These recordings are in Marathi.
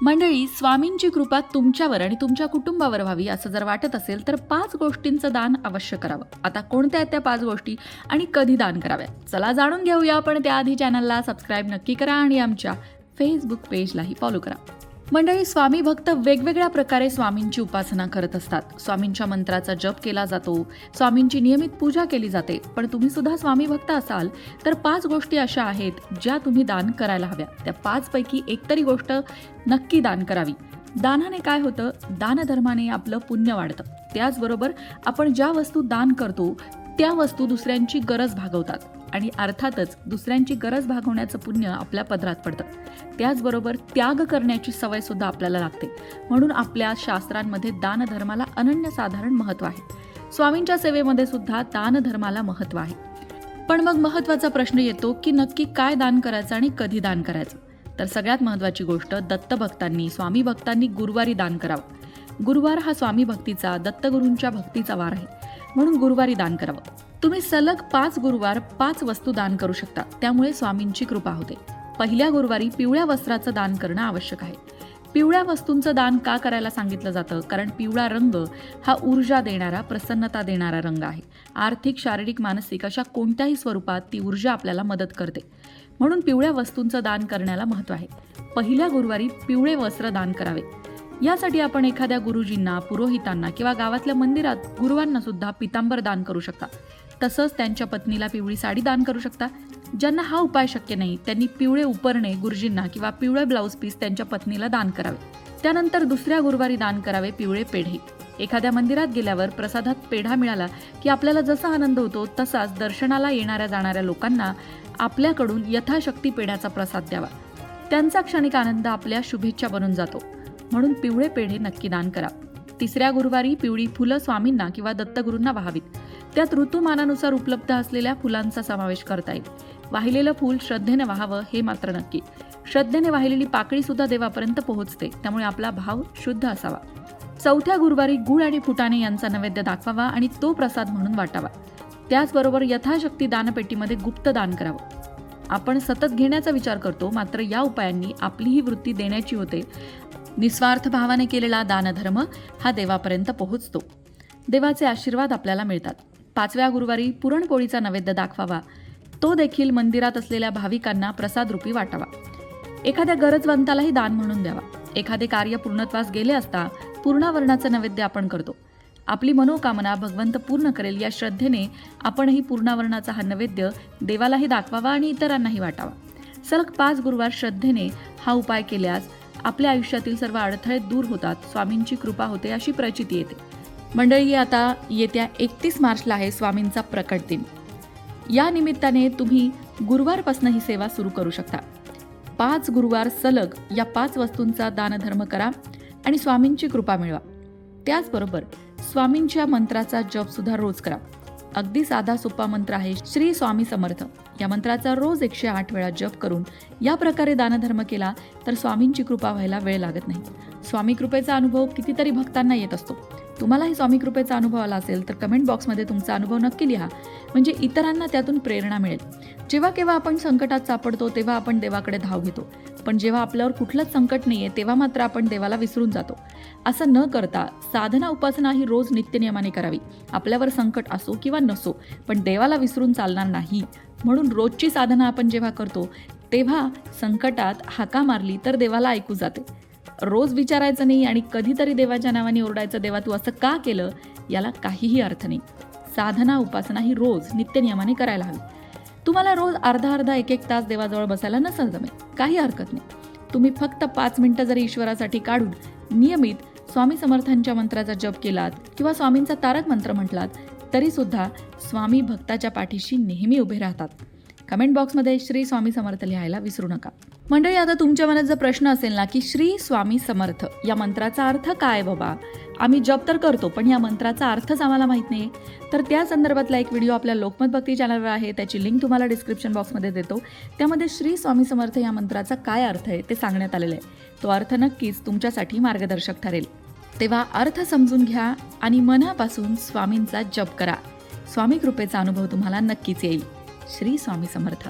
मंडळी, स्वामींची कृपा तुमच्यावर आणि तुमच्या कुटुंबावर व्हावी असं जर वाटत असेल तर 5 गोष्टींचं दान अवश्य करावं. आता कोणत्या आहेत त्या 5 गोष्टी आणि कधी दान कराव्या? चला जाणून घेऊया. पण त्याआधी चॅनलला सबस्क्राईब नक्की करा आणि आमच्या फेसबुक पेजलाही फॉलो करा. मंडळी, स्वामी भक्त वेगवेगळ्या प्रकारे स्वामींची उपासना करत असतात. स्वामींच्या मंत्राचा जप केला जातो, स्वामींची नियमित पूजा केली जाते. पण तुम्ही सुद्धा स्वामी भक्त असाल तर 5 गोष्टी अशा आहेत ज्या तुम्ही दान करायला हव्या. त्या 5 पैकी एक तरी गोष्ट नक्की दान करावी. दानाने काय होतं? दानधर्माने आपलं पुण्य वाढतं. त्याचबरोबर आपण ज्या वस्तू दान करतो त्या वस्तू दुसऱ्यांची गरज भागवतात आणि अर्थातच दुसऱ्यांची गरज भागवण्याचं पुण्य आपल्या पदरात पडतं. त्याचबरोबर त्याग करण्याची सवय सुद्धा आपल्याला लागते. म्हणून आपल्या शास्त्रांमध्ये दानधर्माला अनन्यसाधारण महत्त्व आहे. स्वामींच्या सेवेमध्ये सुद्धा दानधर्माला महत्त्व आहे. पण मग महत्त्वाचा प्रश्न येतो की नक्की काय दान करायचं आणि कधी दान करायचं? तर सगळ्यात महत्त्वाची गोष्ट, दत्तभक्तांनी, स्वामी भक्तांनी गुरुवारी दान करावं. गुरुवार हा स्वामी भक्तीचा, दत्तगुरूंच्या भक्तीचा वार आहे. म्हणून गुरुवारी दान करावं. तुम्ही सलग 5 गुरुवार 5 वस्तू दान करू शकता. त्यामुळे स्वामींची कृपा होते. पहिल्या गुरुवारी पिवळ्या वस्त्राचं दान करणं आवश्यक आहे. पिवळ्या वस्तूंचं दान का करायला सांगितलं जातं? कारण पिवळा रंग हा ऊर्जा देणारा, प्रसन्नता देणारा रंग आहे. आर्थिक, शारीरिक, मानसिक अशा कोणत्याही स्वरूपात ती ऊर्जा आपल्याला मदत करते. म्हणून पिवळ्या वस्तूंचं दान करण्याला महत्त्व आहे. पहिल्या गुरुवारी पिवळे वस्त्र दान करावे. यासाठी आपण एखाद्या गुरुजींना, पुरोहितांना किंवा गावातल्या मंदिरात गुरुवांना सुद्धा पितांबर दान करू शकता. तसंच त्यांच्या पत्नीला पिवळी साडी दान करू शकता. ज्यांना हा उपाय शक्य नाही त्यांनी पिवळे उपरणे गुरुजींना किंवा पिवळे ब्लाऊज पीस त्यांच्या पत्नीला दान करावे. त्यानंतर दुसऱ्या गुरुवारी दान करावे पिवळे पेढे. एखाद्या मंदिरात गेल्यावर प्रसादात पेढा मिळाला की आपल्याला जसा आनंद होतो तसाच दर्शनाला येणाऱ्या जाणाऱ्या लोकांना आपल्याकडून यथाशक्ती पेढ्याचा प्रसाद द्यावा. त्यांचा क्षणिक आनंद आपल्या शुभेच्छा बनून जातो. म्हणून पिवळे पेढे नक्की दान करा. तिसऱ्या गुरुवारी पिवळी फुलं स्वामींना किंवा दत्तगुरूंना वाहावीत. त्यात ऋतुमानानुसार उपलब्ध असलेल्या फुलांचा समावेश करता येईल. वाहिलेलं फूल श्रद्धेने वाहावं हे मात्र नक्की. श्रद्धेने वाहिलेली पाकळी सुद्धा देवापर्यंत पोहोचते. त्यामुळे आपला भाव शुद्ध असावा. चौथ्या गुरुवारी गूळ आणि फुटाणे यांचा नैवेद्य दाखवावा आणि तो प्रसाद म्हणून वाटावा. त्याचबरोबर यथाशक्ती दानपेटीमध्ये गुप्त दान करावं. आपण सतत घेण्याचा विचार करतो, मात्र या उपायांनी आपली ही वृत्ती देण्याची होते. निस्वार्थ भावाने केलेला दानधर्म हा देवापर्यंत पोहोचतो. देवाचे आशीर्वाद आपल्याला मिळतात. 5व्या गुरुवारी पुरणपोळीचा नैवेद्य दाखवावा. तो देखील मंदिरात असलेल्या भाविकांना प्रसाद रूपी वाटावा. एखाद्या गरजवंतालाही दान म्हणून द्यावा. एखादे कार्य पूर्णत्वास गेले असता पूर्णावरणाचं नैवेद्य आपण करतो. आपली मनोकामना भगवंत पूर्ण करेल या श्रद्धेने आपणही पूर्णावरणाचा हा नैवेद्य देवालाही दाखवावा आणि इतरांनाही वाटावा. सलग 5 गुरुवार श्रद्धेने हा उपाय केल्यास आपल्या आयुष्यातील सर्व अडथळे दूर होतात. स्वामींची कृपा होते अशी प्रचिती येते. मंडळी, आता येत्या 31 मार्चला आहे स्वामींचा प्रकट दिन. या निमित्ताने तुम्ही गुरुवारपासून ही सेवा सुरू करू शकता. 5 गुरुवार सलग या 5 वस्तूंचा दानधर्म करा आणि स्वामींची कृपा मिळवा. त्याचबरोबर स्वामींच्या मंत्राचा जप सुद्धा रोज करा. अगदी साधा सोपा मंत्र आहे श्री स्वामी समर्थ. या मंत्राचा रोज 108 वेळा जप करून या प्रकारे दानधर्म केला तर स्वामींची कृपा व्हायला वेळ लागत नाही. स्वामी कृपेचा अनुभव कितीतरी भक्तांना येत असतो. तुम्हालाही स्वामी कृपेचा अनुभव आला असेल तर कमेंट बॉक्समध्ये तुमचा अनुभव नक्की लिहा, म्हणजे इतरांना त्यातून प्रेरणा मिळेल. जेव्हा केव्हा आपण संकटात सापडतो तेव्हा आपण देवाकडे धाव घेतो, पण जेव्हा आपल्यावर कुठलंच संकट नाहीये तेव्हा मात्र आपण देवाला विसरून जातो. असं न करता साधना उपासना ही रोज नित्यनियमाने करावी. आपल्यावर संकट असो किंवा नसो, पण देवाला विसरून चालणार नाही. म्हणून रोजची साधना आपण जेव्हा करतो तेव्हा संकटात हाका मारली तर देवाला ऐकू जाते. रोज विचारायचं नाही आणि कधीतरी देवाच्या नावाने ओरडायचं, देवा तू असं का केलं, याला काहीही अर्थ नाही. साधना उपासना ही रोज नित्यनियमाने करायला हवी. तुम्हाला रोज अर्धा 1-1 तास देवाजवळ बसायला नसेल जमेल, काही हरकत नाही. तुम्ही फक्त 5 मिनिटं जरी ईश्वरासाठी काढून नियमित स्वामी समर्थांच्या मंत्राचा जप केलात किंवा स्वामींचा तारक मंत्र म्हटलात तरी सुद्धा स्वामी भक्ताच्या पाठीशी नेहमी उभे राहतात. कमेंट बॉक्समध्ये श्री स्वामी समर्थ लिहायला विसरू नका. मंडळी, आता तुमच्या मनात जर प्रश्न असेल ना की श्री स्वामी समर्थ या मंत्राचा अर्थ काय बाबा, आम्ही जप तर करतो पण या मंत्राचा अर्थच आम्हाला माहीत नाही, तर त्या संदर्भातला एक व्हिडिओ आपल्या लोकमत भक्ती चॅनलवर आहे. त्याची लिंक तुम्हाला डिस्क्रिप्शन बॉक्समध्ये देतो. त्यामध्ये श्री स्वामी समर्थ या मंत्राचा काय अर्थ आहे ते सांगण्यात आलेलं आहे. तो अर्थ नक्कीच तुमच्यासाठी मार्गदर्शक ठरेल. तेव्हा अर्थ समजून घ्या आणि मनापासून स्वामींचा जप करा. स्वामी कृपेचा अनुभव तुम्हाला नक्कीच येईल. श्री स्वामी समर्थ.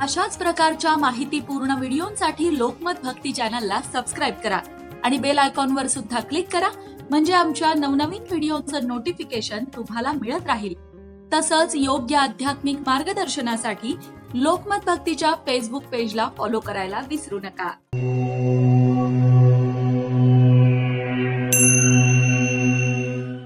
अशाच प्रकारच्या माहितीपूर्ण व्हिडिओंसाठी लोकमत भक्ती चॅनलला सबस्क्राईब करा आणि बेल आयकॉनवर सुद्धा क्लिक करा, म्हणजे आमच्या नवनवीन व्हिडिओचं नोटिफिकेशन तुम्हाला मिळत राहील. तसंच योग्य आध्यात्मिक मार्गदर्शनासाठी लोकमत भक्तीच्या फेसबुक पेजला फॉलो करायला विसरू नका.